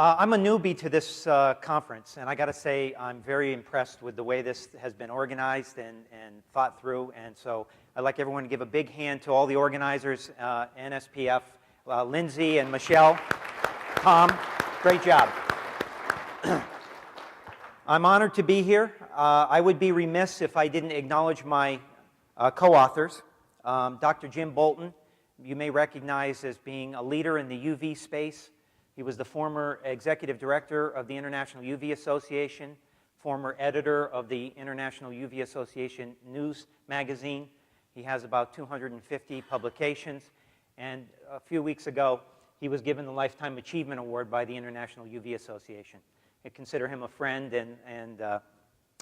I'm a newbie to this conference, and I got to say I'm very impressed with the way this has been organized and thought through. And so I'd like everyone to give a big hand to all the organizers, NSPF, Lindsay and Michelle, Tom, great job. I'm honored to be here. I would be remiss if I didn't acknowledge my co-authors. Dr. Jim Bolton, you may recognize as being a leader in the UV space. He was the former executive director of the International UV Association, former editor of the International UV Association news magazine. He has about 250 publications, and a few weeks ago, he was given the Lifetime Achievement Award by the International UV Association. I consider him a friend and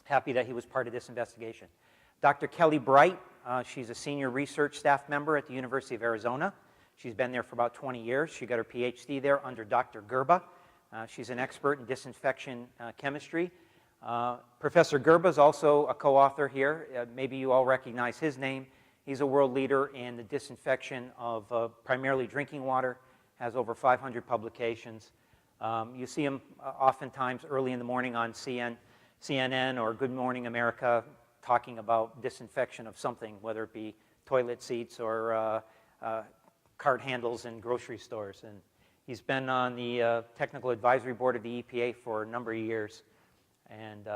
happy that he was part of this investigation. Dr. Kelly Bright, she's a senior research staff member at the University of Arizona. She's been there for about 20 years. She got her PhD there under Dr. Gerba. She's an expert in disinfection chemistry. Professor Gerba is also a co-author here. Maybe you all recognize his name. He's a world leader in the disinfection of primarily drinking water, has over 500 publications. You see him oftentimes early in the morning on CNN or Good Morning America talking about disinfection of something, whether it be toilet seats or cart handles in grocery stores. And he's been on the technical advisory board of the EPA for a number of years. And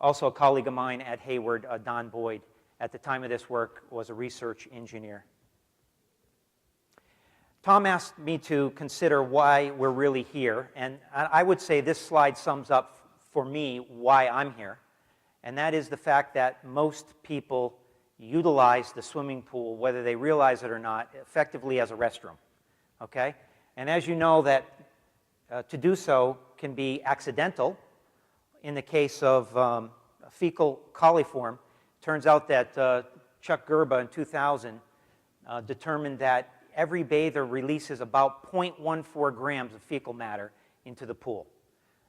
also a colleague of mine at Hayward, Don Boyd, at the time of this work was a research engineer. Tom asked me to consider why we're really here, and I would say this slide sums up for me why I'm here, and that is the fact that most people utilize the swimming pool, whether they realize it or not, effectively as a restroom, okay? And as you know, that to do so can be accidental. In the case of fecal coliform, turns out that Chuck Gerba in 2000 determined that every bather releases about 0.14 grams of fecal matter into the pool.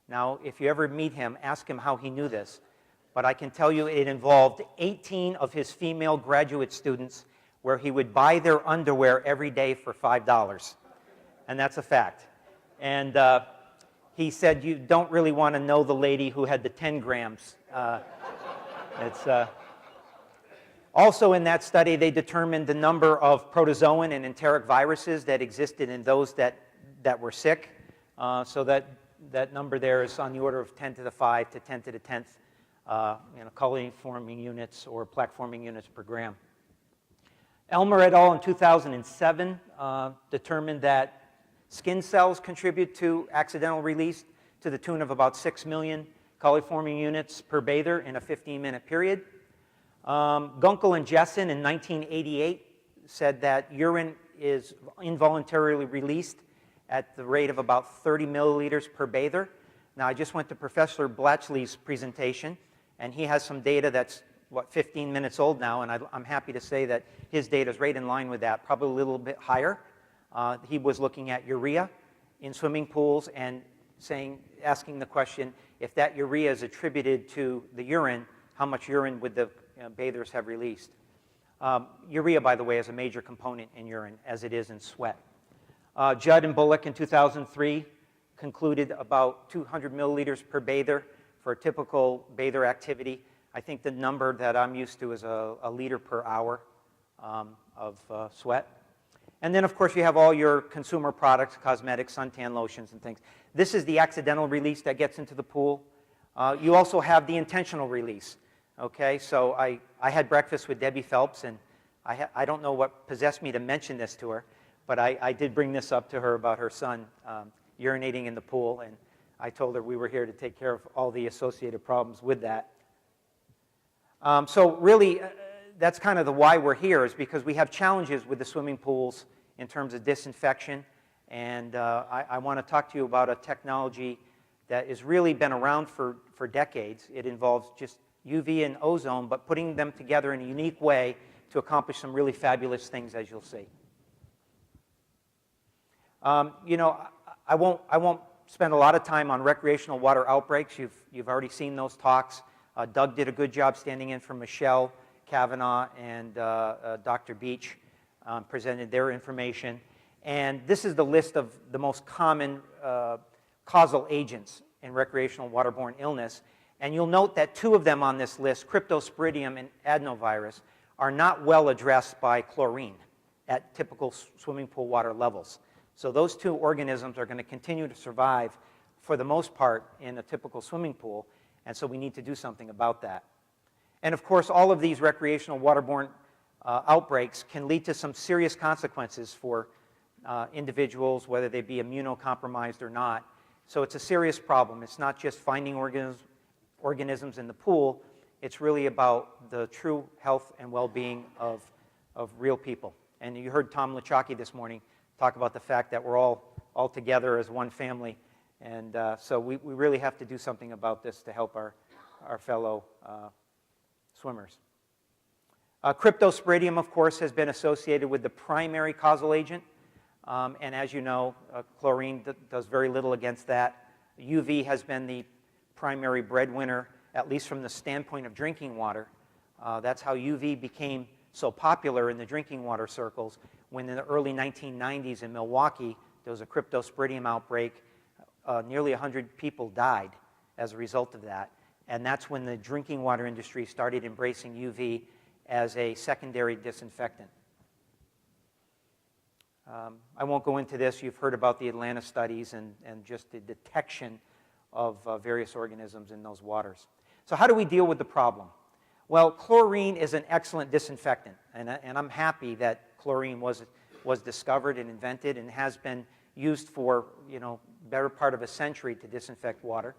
Now, if you ever meet him, ask him how he knew this. But I can tell you it involved 18 of his female graduate students where he would buy their underwear every day for $5. And that's a fact. And he said, you don't really want to know the lady who had the 10 grams. Also in that study, they determined the number of protozoan and enteric viruses that existed in those that were sick. So that number there is on the order of 10 to the 5 to 10 to the 10th. Colony-forming units or plaque-forming units per gram. Elmer et al. In 2007 determined that skin cells contribute to accidental release to the tune of about 6 million coliforming units per bather in a 15-minute period. Gunkel and Jessen in 1988 said that urine is involuntarily released at the rate of about 30 milliliters per bather. Now, I just went to Professor Blatchley's presentation, and he has some data that's, 15 minutes old now, and I'm happy to say that his data is right in line with that, probably a little bit higher. He was looking at urea in swimming pools and asking the question, if that urea is attributed to the urine, how much urine would the bathers have released? Urea, by the way, is a major component in urine, as it is in sweat. Judd and Bullock in 2003 concluded about 200 milliliters per bather for a typical bather activity. I think the number that I'm used to is a liter per hour of sweat. And then, of course, you have all your consumer products, cosmetics, suntan lotions, and things. This is the accidental release that gets into the pool. You also have the intentional release. Okay, so I had breakfast with Debbie Phelps, and I don't know what possessed me to mention this to her, but I did bring this up to her about her son urinating in the pool, and I told her we were here to take care of all the associated problems with that. So really, that's kind of the why we're here, is because we have challenges with the swimming pools in terms of disinfection, and I want to talk to you about a technology that has really been around for decades. It involves just UV and ozone, but putting them together in a unique way to accomplish some really fabulous things, as you'll see. You know, I won't spend a lot of time on recreational water outbreaks. You've already seen those talks. Doug did a good job standing in for Michelle Kavanaugh, and Dr. Beach presented their information. And this is the list of the most common causal agents in recreational waterborne illness. And you'll note that 2 of them on this list, cryptosporidium and adenovirus, are not well addressed by chlorine at typical swimming pool water levels. So those 2 organisms are going to continue to survive for the most part in a typical swimming pool, and so we need to do something about that. And of course, all of these recreational waterborne outbreaks can lead to some serious consequences for individuals, whether they be immunocompromised or not. So it's a serious problem. It's not just finding organisms in the pool. It's really about the true health and well-being of real people. And you heard Tom Luchacki this morning talk about the fact that we're all together as one family. And so we really have to do something about this to help our fellow swimmers. Cryptosporidium, of course, has been associated with the primary causal agent. And as you know, chlorine does very little against that. UV has been the primary breadwinner, at least from the standpoint of drinking water. That's how UV became so popular in the drinking water circles when in the early 1990s in Milwaukee, there was a cryptosporidium outbreak. Nearly 100 people died as a result of that. And that's when the drinking water industry started embracing UV as a secondary disinfectant. I won't go into this. You've heard about the Atlanta studies and just the detection of various organisms in those waters. So how do we deal with the problem? Well, chlorine is an excellent disinfectant, and I'm happy that chlorine was discovered and invented and has been used for, better part of a century to disinfect water.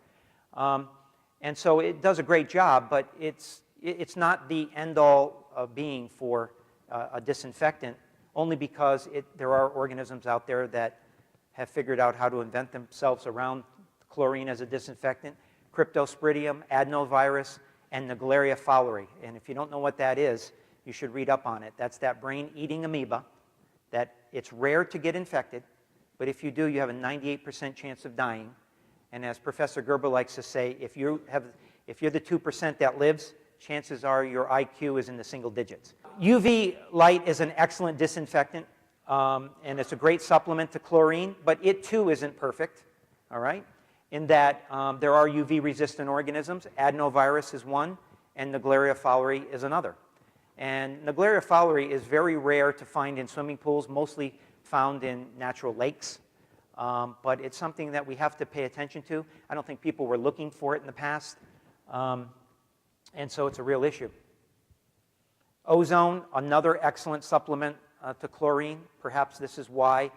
And so it does a great job, but it's not the end-all being for a disinfectant, only because there are organisms out there that have figured out how to invent themselves around chlorine as a disinfectant. Cryptosporidium, adenovirus, and Naegleria fowleri. And if you don't know what that is, you should read up on it. That's that brain-eating amoeba that it's rare to get infected, but if you do, you have a 98% chance of dying. And as Professor Gerber likes to say, if you're the 2% that lives, chances are your IQ is in the single digits. UV light is an excellent disinfectant, and it's a great supplement to chlorine, but it too isn't perfect, all right? In that there are UV-resistant organisms. Adenovirus is one, and Naegleria fowleri is another. And Naegleria fowleri is very rare to find in swimming pools, mostly found in natural lakes. But it's something that we have to pay attention to. I don't think people were looking for it in the past. And so it's a real issue. Ozone, another excellent supplement to chlorine. Perhaps this is why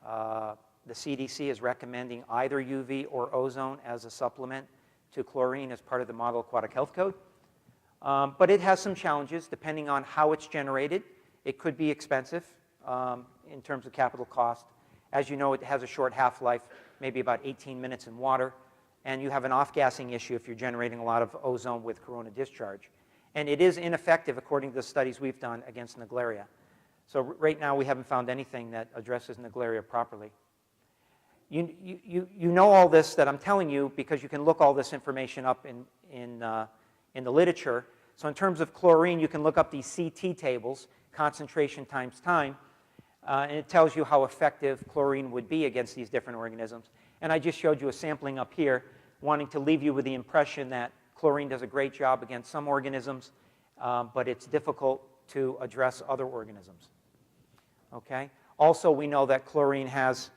the CDC is recommending either UV or ozone as a supplement to chlorine as part of the Model Aquatic Health Code. But it has some challenges depending on how it's generated. It could be expensive in terms of capital cost. As you know, it has a short half-life, maybe about 18 minutes in water. And you have an off-gassing issue if you're generating a lot of ozone with corona discharge. And it is ineffective, according to the studies we've done, against Naegleria. So right now, we haven't found anything that addresses Naegleria properly. You know all this that I'm telling you because you can look all this information up in the literature. So in terms of chlorine, you can look up these CT tables, concentration times time, and it tells you how effective chlorine would be against these different organisms. And I just showed you a sampling up here, wanting to leave you with the impression that chlorine does a great job against some organisms, but it's difficult to address other organisms. Okay? Also, we know that chlorine has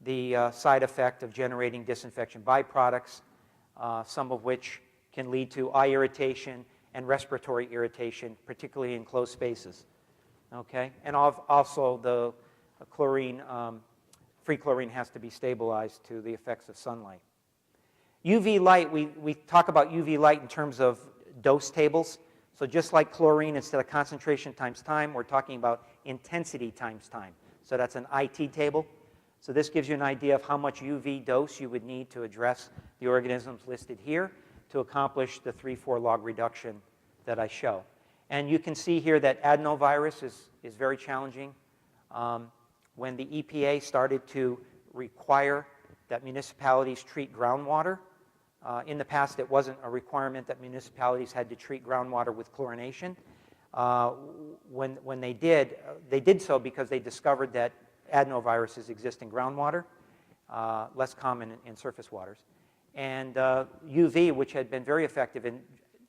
the side effect of generating disinfection byproducts, some of which can lead to eye irritation and respiratory irritation, particularly in closed spaces. Okay? And also the chlorine, free chlorine has to be stabilized to the effects of sunlight. UV light, we talk about UV light in terms of dose tables. So just like chlorine, instead of concentration times time, we're talking about intensity times time. So that's an IT table. So this gives you an idea of how much UV dose you would need to address the organisms listed here to accomplish the 3-4 log reduction that I show. And you can see here that adenovirus is very challenging. When the EPA started to require that municipalities treat groundwater, in the past it wasn't a requirement that municipalities had to treat groundwater with chlorination. When they did so because they discovered that adenoviruses exist in groundwater. less common in surface waters. And UV, which had been very effective in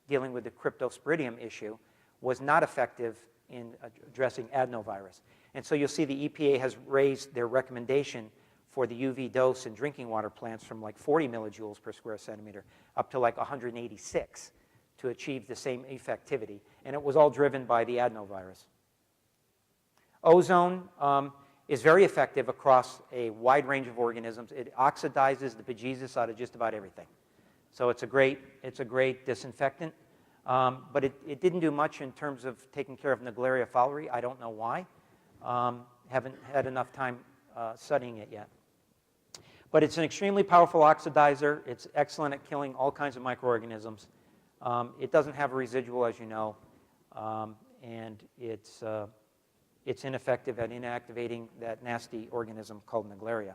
dealing with the cryptosporidium issue, was not effective in addressing adenovirus. And so you'll see the EPA has raised their recommendation for the UV dose in drinking water plants from like 40 millijoules per square centimeter up to like 186 to achieve the same effectivity. And it was all driven by the adenovirus. Ozone is very effective across a wide range of organisms. It oxidizes the bejesus out of just about everything. So it's a great disinfectant. But it didn't do much in terms of taking care of Naegleria fowleri. I don't know why. Haven't had enough time studying it yet. But it's an extremely powerful oxidizer. It's excellent at killing all kinds of microorganisms. It doesn't have a residual, as you know, and it's ineffective at inactivating that nasty organism called Naegleria.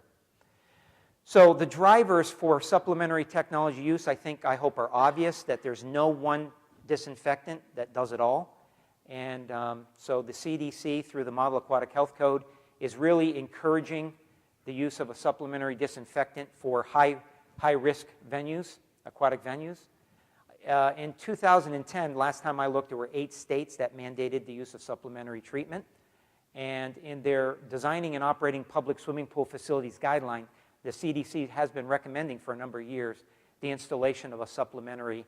So the drivers for supplementary technology use, I hope are obvious, that there's no one disinfectant that does it all. And so the CDC, through the Model Aquatic Health Code, is really encouraging the use of a supplementary disinfectant for high-risk venues, aquatic venues. In 2010, last time I looked, there were 8 states that mandated the use of supplementary treatment. And in their Designing and Operating Public Swimming Pool Facilities Guideline, the CDC has been recommending for a number of years the installation of a supplementary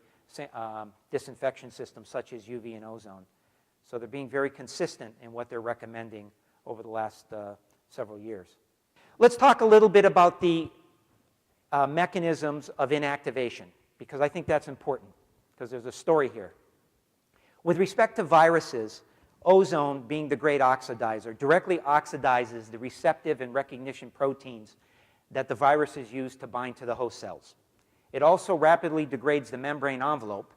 disinfection system such as UV and ozone. So they're being very consistent in what they're recommending over the last several years. Let's talk a little bit about the mechanisms of inactivation, because I think that's important, because there's a story here. With respect to viruses, ozone, being the great oxidizer, directly oxidizes the receptive and recognition proteins that the viruses use to bind to the host cells. It also rapidly degrades the membrane envelope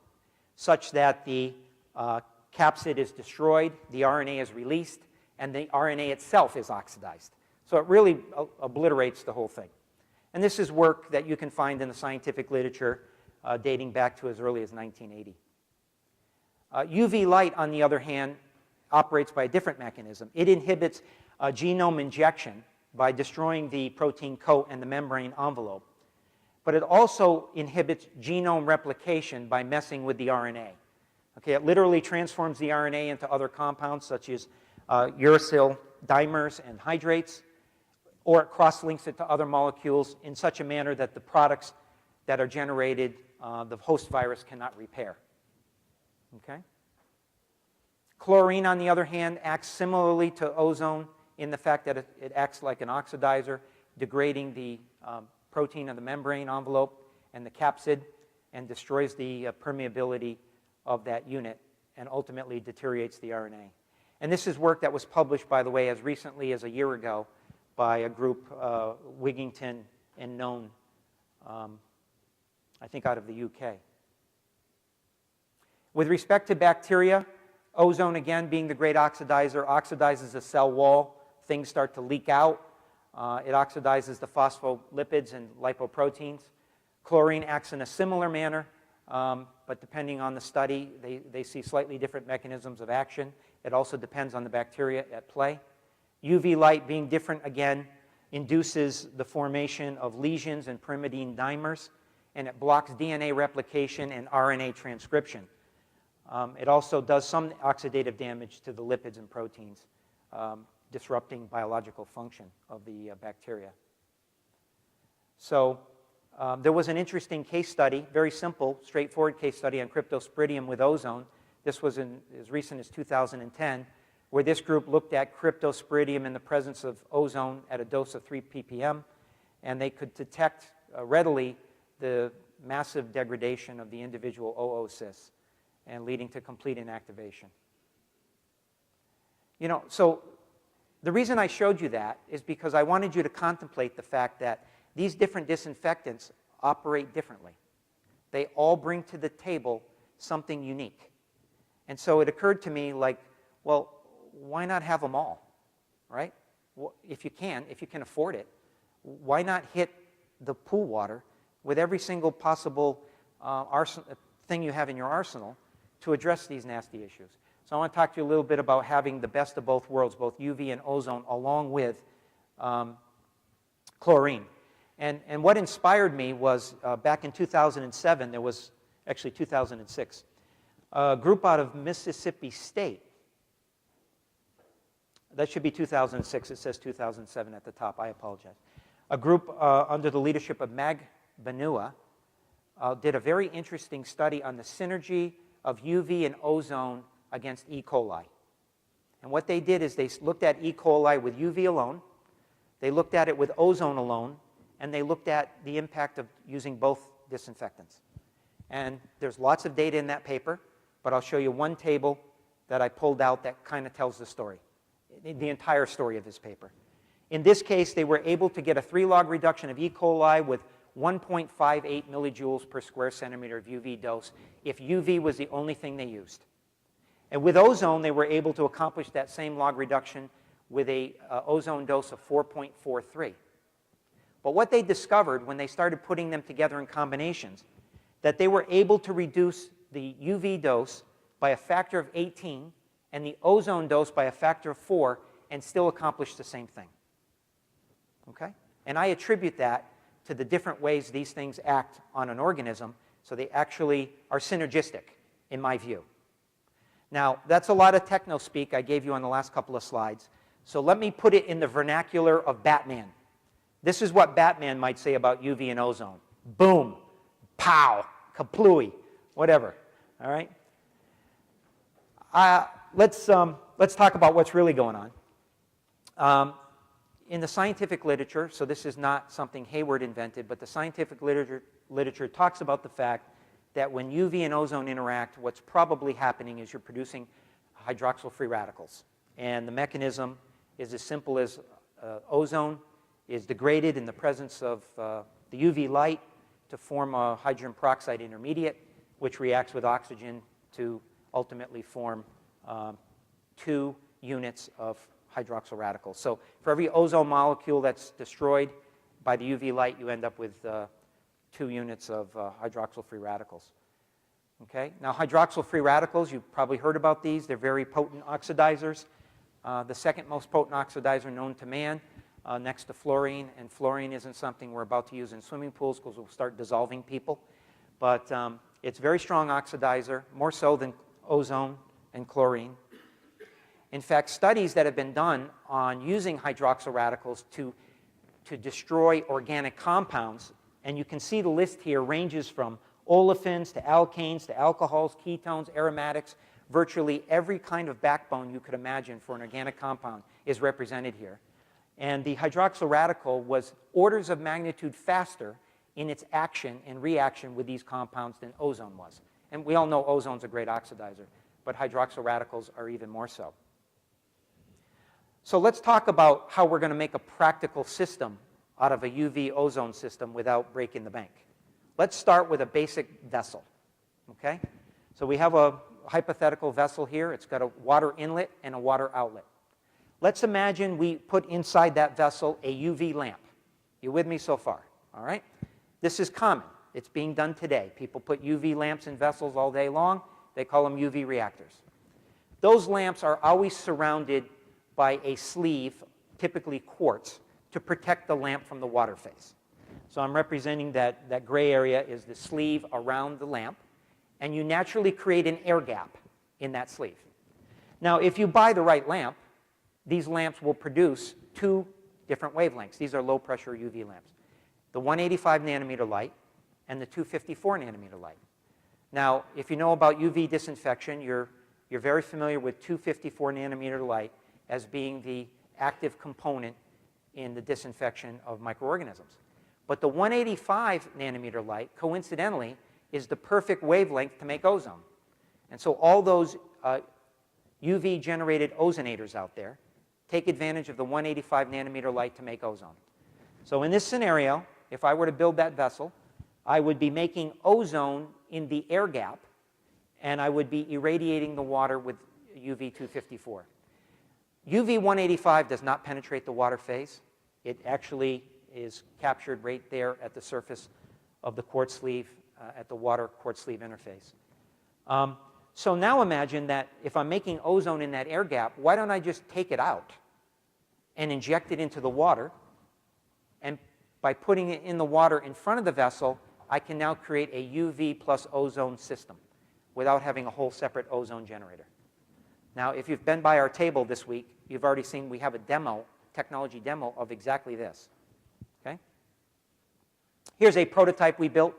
such that the capsid is destroyed, the RNA is released, and the RNA itself is oxidized. So it really obliterates the whole thing. And this is work that you can find in the scientific literature dating back to as early as 1980. UV light, on the other hand, operates by a different mechanism. It inhibits genome injection by destroying the protein coat and the membrane envelope. But it also inhibits genome replication by messing with the RNA. Okay, it literally transforms the RNA into other compounds such as uracil dimers and hydrates, or it cross-links it to other molecules in such a manner that the products that are generated, the host virus cannot repair. Okay? Chlorine, on the other hand, acts similarly to ozone in the fact that it acts like an oxidizer, degrading the protein of the membrane envelope and the capsid, and destroys the permeability of that unit, and ultimately deteriorates the RNA. And this is work that was published, by the way, as recently as a year ago by a group, Wigington and Known, I think out of the UK. With respect to bacteria, ozone, again, being the great oxidizer, oxidizes the cell wall. Things start to leak out. It oxidizes the phospholipids and lipoproteins. Chlorine acts in a similar manner, but depending on the study, they see slightly different mechanisms of action. It also depends on the bacteria at play. UV light, being different again, induces the formation of lesions and pyrimidine dimers, and it blocks DNA replication and RNA transcription. It also does some oxidative damage to the lipids and proteins, disrupting biological function of the bacteria. So there was an interesting case study, very simple, straightforward case study on cryptosporidium with ozone. This was as recent as 2010, where this group looked at cryptosporidium in the presence of ozone at a dose of 3 ppm, and they could detect readily the massive degradation of the individual oocysts, and leading to complete inactivation. You know, so the reason I showed you that is because I wanted you to contemplate the fact that these different disinfectants operate differently. They all bring to the table something unique. And so it occurred to me, like, well, why not have them all, right? Well, if you can afford it, why not hit the pool water with every single possible thing you have in your arsenal to address these nasty issues? So I want to talk to you a little bit about having the best of both worlds, both UV and ozone, along with chlorine. And what inspired me was back in 2007, there was actually 2006, a group out of Mississippi State. That should be 2006. It says 2007 at the top. I apologize. A group under the leadership of Mag Banua did a very interesting study on the synergy of UV and ozone against E. coli. And what they did is they looked at E. coli with UV alone, they looked at it with ozone alone, and they looked at the impact of using both disinfectants. And there's lots of data in that paper, but I'll show you one table that I pulled out that kind of tells the story, the entire story of this paper. In this case, they were able to get a 3-log reduction of E. coli with 1.58 millijoules per square centimeter of UV dose if UV was the only thing they used. And with ozone, they were able to accomplish that same log reduction with a ozone dose of 4.43. But what they discovered when they started putting them together in combinations, that they were able to reduce the UV dose by a factor of 18 and the ozone dose by a factor of 4 and still accomplish the same thing. Okay? And I attribute that to the different ways these things act on an organism, so they actually are synergistic, in my view. Now, that's a lot of techno-speak I gave you on the last couple of slides, so let me put it in the vernacular of Batman. This is what Batman might say about UV and ozone. Boom, pow, kaplooey, whatever, all right? Let's talk about what's really going on. In the scientific literature, so this is not something Hayward invented, but the scientific literature talks about the fact that when UV and ozone interact, what's probably happening is you're producing hydroxyl free radicals. And the mechanism is as simple as ozone is degraded in the presence of the UV light to form a hydrogen peroxide intermediate, which reacts with oxygen to ultimately form 2 units of hydroxyl radicals. So for every ozone molecule that's destroyed by the UV light, you end up with 2 units of hydroxyl free radicals. Okay? Now, hydroxyl free radicals, you've probably heard about these. They're very potent oxidizers. The second most potent oxidizer known to man, next to fluorine, and fluorine isn't something we're about to use in swimming pools because we'll start dissolving people. But it's a very strong oxidizer, more so than ozone and chlorine. In fact, studies that have been done on using hydroxyl radicals to destroy organic compounds, and you can see the list here ranges from olefins to alkanes to alcohols, ketones, aromatics. Virtually every kind of backbone you could imagine for an organic compound is represented here. And the hydroxyl radical was orders of magnitude faster in its action and reaction with these compounds than ozone was. And we all know ozone's a great oxidizer, but hydroxyl radicals are even more so. So let's talk about how we're going to make a practical system out of a UV ozone system without breaking the bank. Let's start with a basic vessel, okay? So we have a hypothetical vessel here. It's got a water inlet and a water outlet. Let's imagine we put inside that vessel a UV lamp. You with me so far, all right? This is common. It's being done today. People put UV lamps in vessels all day long. They call them UV reactors. Those lamps are always surrounded by a sleeve, typically quartz, to protect the lamp from the water phase. So I'm representing that gray area is the sleeve around the lamp, and you naturally create an air gap in that sleeve. Now, if you buy the right lamp, these lamps will produce 2 different wavelengths. These are low-pressure UV lamps. The 185 nanometer light and the 254 nanometer light. Now, if you know about UV disinfection, you're very familiar with 254 nanometer light as being the active component in the disinfection of microorganisms. But the 185 nanometer light, coincidentally, is the perfect wavelength to make ozone. And so all those UV-generated ozonators out there take advantage of the 185 nanometer light to make ozone. So in this scenario, if I were to build that vessel, I would be making ozone in the air gap, and I would be irradiating the water with UV 254. UV 185 does not penetrate the water phase. It actually is captured right there at the surface of the quartz sleeve, at the water quartz sleeve interface. So now imagine that if I'm making ozone in that air gap, why don't I just take it out and inject it into the water and by putting it in the water in front of the vessel, I can now create a UV plus ozone system without having a whole separate ozone generator. Now, if you've been by our table this week, you've already seen we have a demo, technology demo of exactly this. Okay? Here's a prototype we built,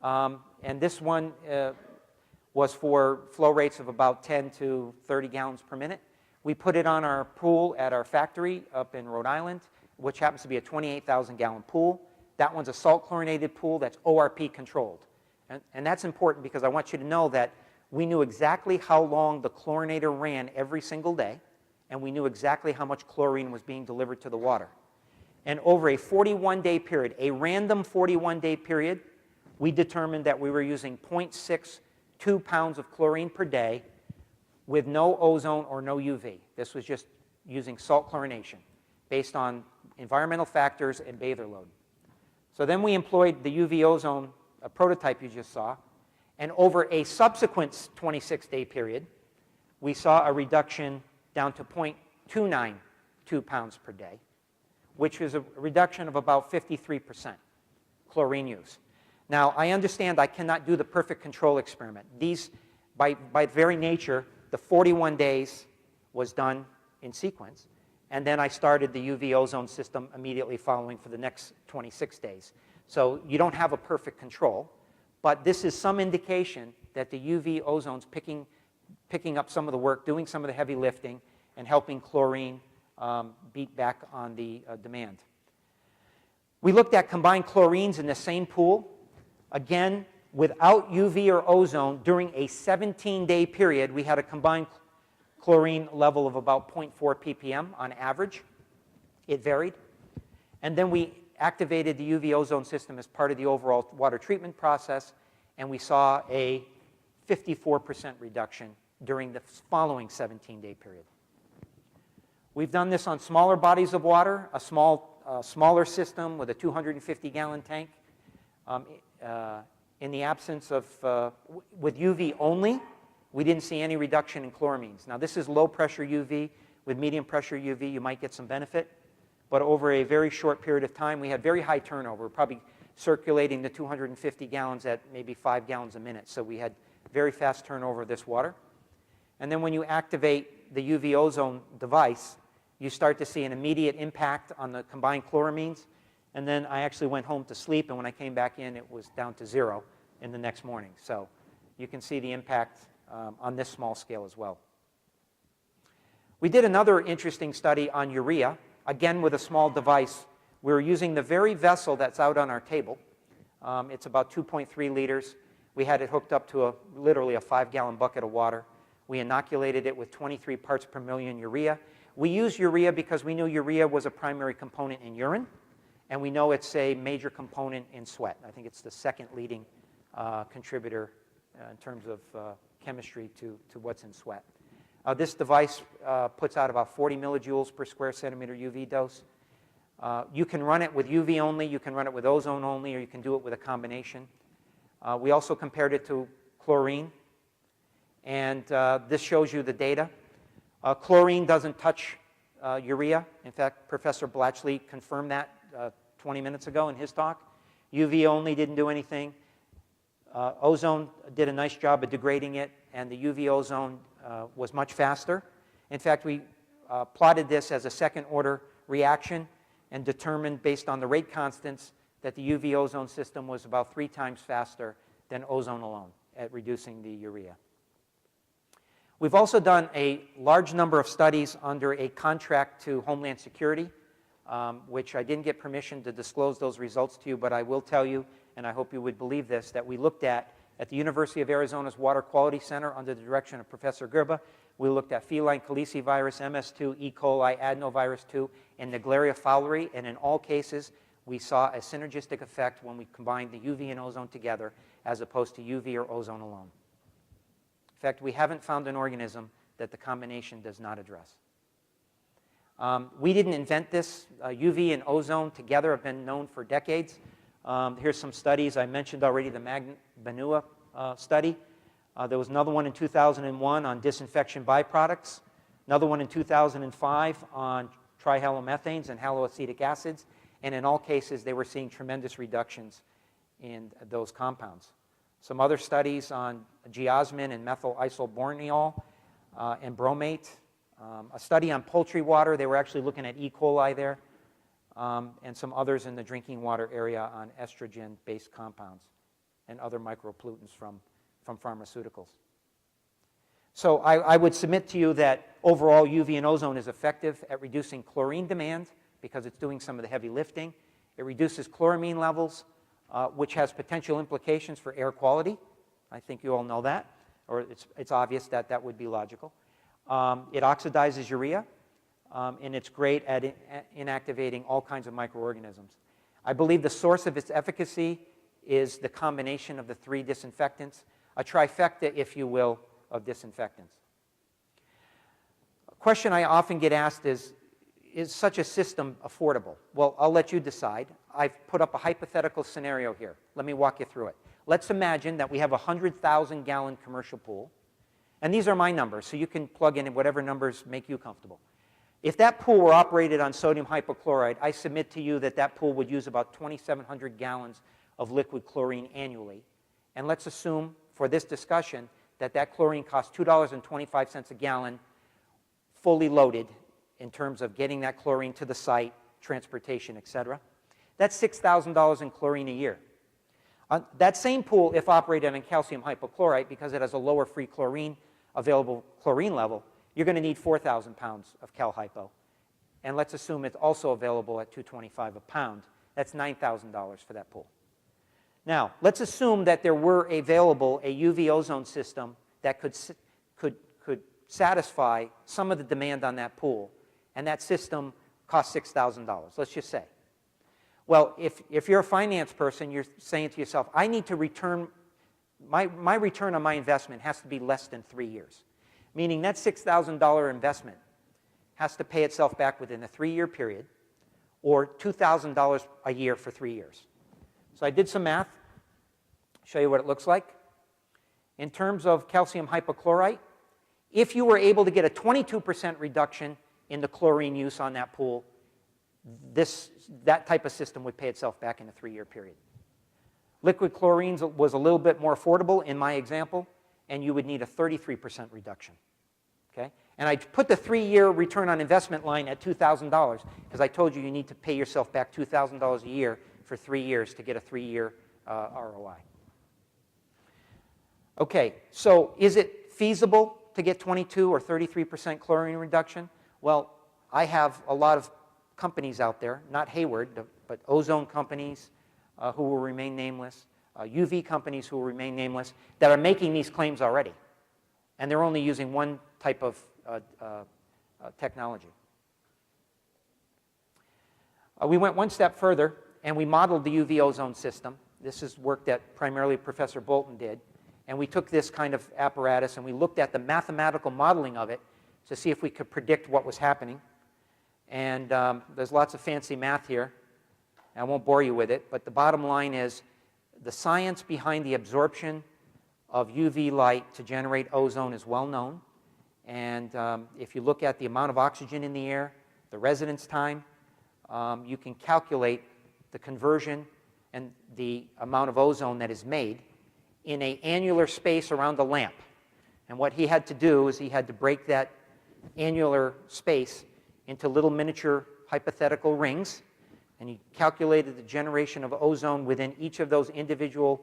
and this one was for flow rates of about 10 to 30 gallons per minute. We put it on our pool at our factory up in Rhode Island, which happens to be a 28,000-gallon pool. That one's a salt chlorinated pool that's ORP controlled. And that's important because I want you to know that we knew exactly how long the chlorinator ran every single day, and we knew exactly how much chlorine was being delivered to the water. And over a 41-day period, a random 41-day period, we determined that we were using 0.62 pounds of chlorine per day with no ozone or no UV. This was just using salt chlorination based on environmental factors and bather load. So then we employed the UV ozone prototype you just saw, and over a subsequent 26-day period, we saw a reduction down to 0.292 pounds per day, which is a reduction of about 53% chlorine use. Now, I understand I cannot do the perfect control experiment. These, by very nature, the 41 days was done in sequence, and then I started the UV ozone system immediately following for the next 26 days. So you don't have a perfect control, but this is some indication that the UV ozone's picking up some of the work, doing some of the heavy lifting, and helping chlorine beat back on the demand. We looked at combined chlorines in the same pool. Again, without UV or ozone, during a 17-day period, we had a combined chlorine level of about 0.4 ppm on average. It varied. And then we activated the UV ozone system as part of the overall water treatment process, and we saw a 54% reduction during the following 17-day period. We've done this on smaller bodies of water, a smaller system with a 250-gallon tank. In the absence of, with UV only, we didn't see any reduction in chloramines. Now, this is low-pressure UV. With medium-pressure UV, you might get some benefit. But over a very short period of time, we had very high turnover, probably circulating the 250 gallons at maybe 5 gallons a minute. So we had very fast turnover of this water. And then when you activate the UV ozone device, you start to see an immediate impact on the combined chloramines. And then I actually went home to sleep, and when I came back in, it was down to 0 in the next morning. So you can see the impact on this small scale as well. We did another interesting study on urea, again with a small device. We were using the very vessel that's out on our table. It's about 2.3 liters. We had it hooked up to literally a 5-gallon bucket of water. We inoculated it with 23 parts per million urea. We used urea because we knew urea was a primary component in urine, and we know it's a major component in sweat. I think it's the second leading contributor in terms of chemistry to what's in sweat. This device puts out about 40 millijoules per square centimeter UV dose. You can run it with UV only, you can run it with ozone only, or you can do it with a combination. We also compared it to chlorine, and this shows you the data. Chlorine doesn't touch urea. In fact, Professor Blatchley confirmed that 20 minutes ago in his talk. UV only didn't do anything. Ozone did a nice job of degrading it, and the UV ozone was much faster. In fact, we plotted this as a second-order reaction and determined, based on the rate constants, that the UV ozone system was about 3 times faster than ozone alone at reducing the urea. We've also done a large number of studies under a contract to Homeland Security, which I didn't get permission to disclose those results to you, but I will tell you, and I hope you would believe this, that we looked at the University of Arizona's Water Quality Center under the direction of Professor Gerba. We looked at feline calicivirus, MS2, E. coli, adenovirus 2, and Naegleria fowleri, and in all cases, we saw a synergistic effect when we combined the UV and ozone together as opposed to UV or ozone alone. In fact, we haven't found an organism that the combination does not address. We didn't invent this. UV and ozone together have been known for decades. Here's some studies. I mentioned already the Magbanua study. There was another one in 2001 on disinfection byproducts, another one in 2005 on trihalomethanes and haloacetic acids, And in all cases, they were seeing tremendous reductions in those compounds. Some other studies on geosmin and methyl isoborneol and bromate. A study on poultry water, they were actually looking at E. coli there. And some others in the drinking water area on estrogen-based compounds and other micropollutants from pharmaceuticals. So I would submit to you that overall UV and ozone is effective at reducing chlorine demand because it's doing some of the heavy lifting. It reduces chloramine levels, which has potential implications for air quality. I think you all know that, or it's obvious that that would be logical. It oxidizes urea, and it's great at inactivating all kinds of microorganisms. I believe the source of its efficacy is the combination of the three disinfectants, a trifecta, if you will, of disinfectants. A question I often get asked is such a system affordable? Well, I'll let you decide. I've put up a hypothetical scenario here. Let me walk you through it. Let's imagine that we have a 100,000-gallon commercial pool. And these are my numbers, so you can plug in whatever numbers make you comfortable. If that pool were operated on sodium hypochlorite, I submit to you that that pool would use about 2,700 gallons of liquid chlorine annually. And let's assume, for this discussion, that that chlorine costs $2.25 a gallon, fully loaded, in terms of getting that chlorine to the site, transportation, etc. That's $6,000 in chlorine a year. That same pool, if operated on calcium hypochlorite, because it has a lower free chlorine, available chlorine level, you're going to need 4,000 pounds of cal hypo. And let's assume it's also available at $2.25 a pound. That's $9,000 for that pool. Now, let's assume that there were available a UV ozone system that could satisfy some of the demand on that pool, and that system costs $6,000, let's just say. Well, if you're a finance person, you're saying to yourself, I need to return, my return on my investment has to be less than 3 years. Meaning that $6,000 investment has to pay itself back within a 3-year period, or $2,000 a year for 3 years. So I did some math, show you what it looks like. In terms of calcium hypochlorite, if you were able to get a 22% reduction in the chlorine use on that pool, that type of system would pay itself back in a 3-year period. Liquid chlorine was a little bit more affordable in my example, and you would need a 33% reduction. Okay? And I put the 3-year return on investment line at $2,000 because I told you you need to pay yourself back $2,000 a year for 3 years to get a 3-year ROI. Okay, so is it feasible to get 22 or 33% chlorine reduction? Well, I have a lot of companies out there, not Hayward, but ozone companies who will remain nameless, UV companies who will remain nameless, that are making these claims already. And they're only using one type of technology. We went one step further, and we modeled the UV ozone system. This is work that primarily Professor Bolton did. And we took this kind of apparatus, and we looked at the mathematical modeling of it to see if we could predict what was happening. And there's lots of fancy math here. I won't bore you with it, but the bottom line is the science behind the absorption of UV light to generate ozone is well known. And if you look at the amount of oxygen in the air, the residence time, you can calculate the conversion and the amount of ozone that is made in an annular space around the lamp. And what he had to do is he had to break that annular space into little miniature hypothetical rings, and he calculated the generation of ozone within each of those individual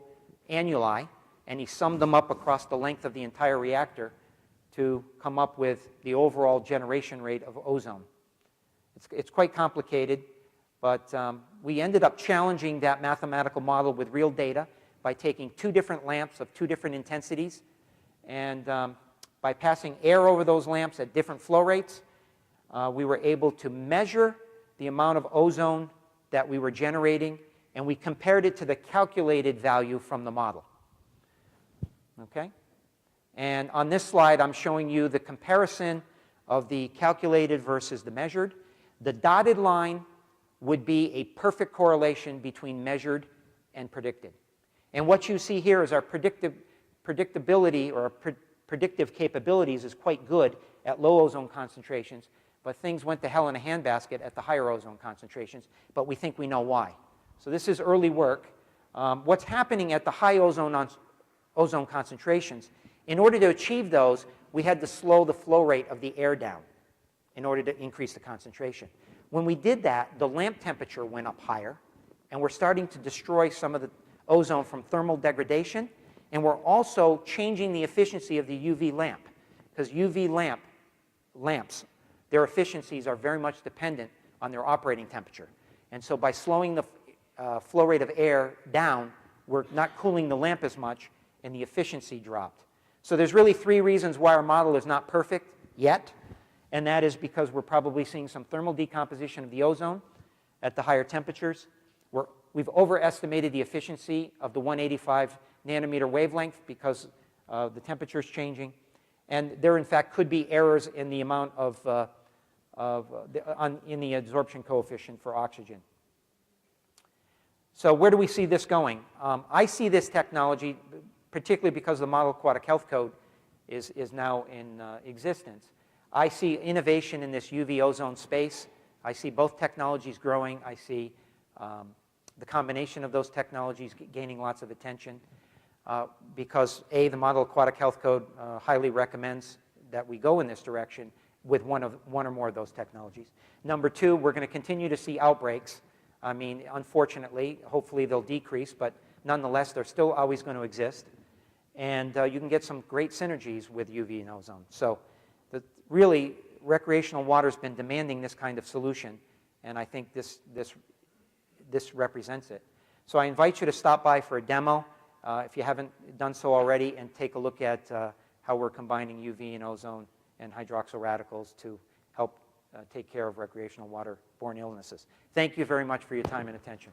annuli, and he summed them up across the length of the entire reactor to come up with the overall generation rate of ozone. It's quite complicated, but we ended up challenging that mathematical model with real data by taking 2 different lamps of 2 different intensities, and by passing air over those lamps at different flow rates, we were able to measure the amount of ozone that we were generating, and we compared it to the calculated value from the model. Okay? And on this slide, I'm showing you the comparison of the calculated versus the measured. The dotted line would be a perfect correlation between measured and predicted. And what you see here is our predictability or predictive capabilities is quite good at low ozone concentrations, but things went to hell in a handbasket at the higher ozone concentrations, but we think we know why. So this is early work. What's happening at the high ozone concentrations, in order to achieve those, we had to slow the flow rate of the air down in order to increase the concentration. When we did that, the lamp temperature went up higher, and we're starting to destroy some of the ozone from thermal degradation, and we're also changing the efficiency of the UV lamp, because UV lamps, their efficiencies are very much dependent on their operating temperature. And so by slowing the flow rate of air down, we're not cooling the lamp as much, and the efficiency dropped. So there's really 3 reasons why our model is not perfect yet, and that is because we're probably seeing some thermal decomposition of the ozone at the higher temperatures. We've overestimated the efficiency of the 185 nanometer wavelength because the temperature is changing. And there, in fact, could be errors in the amount of, in the absorption coefficient for oxygen. So where do we see this going? I see this technology, particularly because the Model Aquatic Health Code is now in existence. I see innovation in this UV ozone space. I see both technologies growing. I see the combination of those technologies gaining lots of attention because, A, the Model Aquatic Health Code highly recommends that we go in this direction with one or more of those technologies. Number 2, we're going to continue to see outbreaks. I mean, unfortunately, hopefully they'll decrease, but nonetheless, they're still always going to exist. And you can get some great synergies with UV and ozone. So really, recreational water has been demanding this kind of solution, and I think this represents it. So I invite you to stop by for a demo, if you haven't done so already, and take a look at how we're combining UV and ozone and hydroxyl radicals to help take care of recreational waterborne illnesses. Thank you very much for your time and attention.